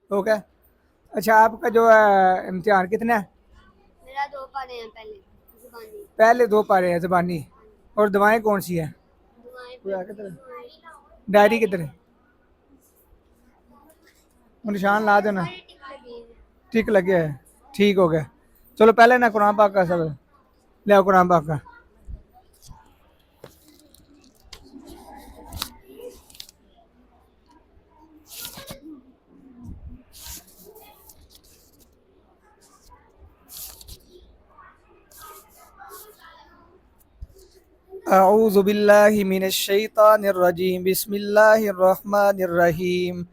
Okay. अच्छा, आपका जो इम्तिहान कितना है? मेरा 2 पढ़े हैं पहले जुबानी। पहले 2 पारे हैं ज़बानी। और दवाएं कौन सी हैं? दुआएं कोई पे है किधर? डायरी किधर है? वो निशान ला देना। सारे टिक लगे हैं। टिक लगे है। ठीक हो गया। चलो पहले ना कुरान पाक का सब ले आओ, कुरान पाक का। अऊज़ु बिल्लाहि मिनश शैतानिर रजीम, बिस्मिल्लाहिर रहमानिर रहीम।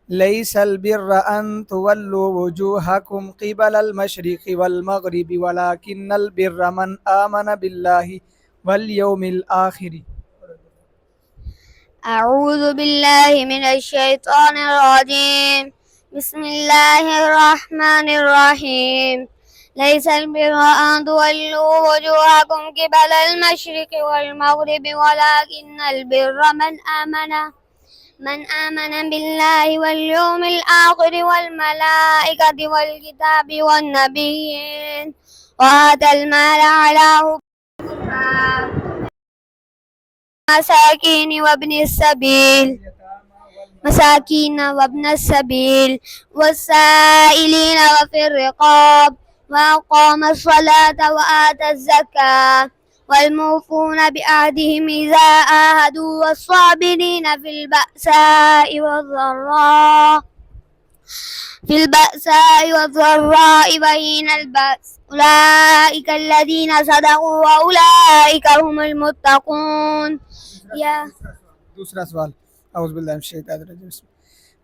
लैसल बिर्रा अन तुवल्लु वुजूहकुम क़िबलल मशरिक़ि वल मग़रिबि वलाकिन्नल बिर्रा मन आमन बिल्लाहि वल यौमिल आखिर। أعوذ بالله من الشيطان الرجيم. بسم الله الرحمن الرحيم. ليس البر أن تولوا وجوهكم قبل المشرق والمغرب ولكن البر من آمن بالله واليوم الآخر والملائكة والكتاب والنبيين وآتى المال على حبه مساكين وابن السبيل والسائلين وفي الرقاب وأقام الصلاة وآتى الزكاة والموفون بعهدهم إذا عاهدوا والصابرين في البأساء والضراء وحين البأس أولئك الذين صدقوا وأولئك هم المتقون. يا दूसरा सवाल। अऊज़ु बिल्लाहि मिनश शैतानिर रजीम।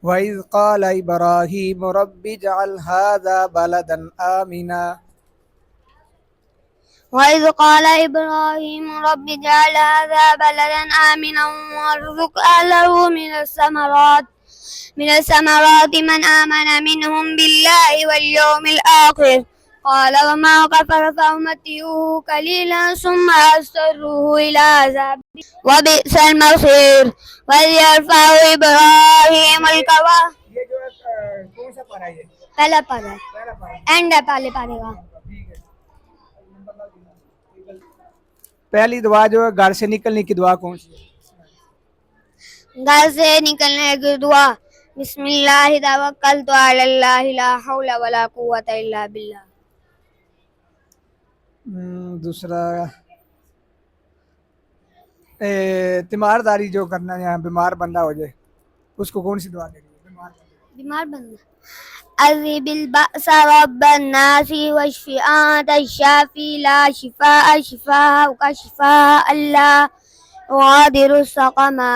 वइज़ क़ाल इब्राहीम रब्बि जअल हाज़ा बलदन आमिना। وإذ قال إبراهيم رب اجعل هذا بلدا آمنا وارزق أهله من الثمرات من آمن منهم بالله واليوم الآخر قال وما كفر فأمتعه قليلا ثم أضطره إلى عذاب وبئس المصير. وإذ يرفع إبراهيم القواعد ये जो कौन सा पारा है ये? पहला पारा पहला पारा। एंड है पहले पारे का। ठीक है। पहली दुआ जो है घर से निकलने की दुआ कौन सी है? घर से निकलने की दुआ बिस्मिल्लाह तवक्कलतु अलल्लाह ला हौला वला कुव्वता इल्ला बिल्लाह। दूसरा तीमारदारी जो करना है, बीमार बंदा हो जाए उसको कौन सी दुआ देनी है? बीमार बंदा अज़िबिल बअसा रब्बन नासी वशफि अंता शाफी ला शिफा का शिफा अल्लाह युगादिरु सक़मा।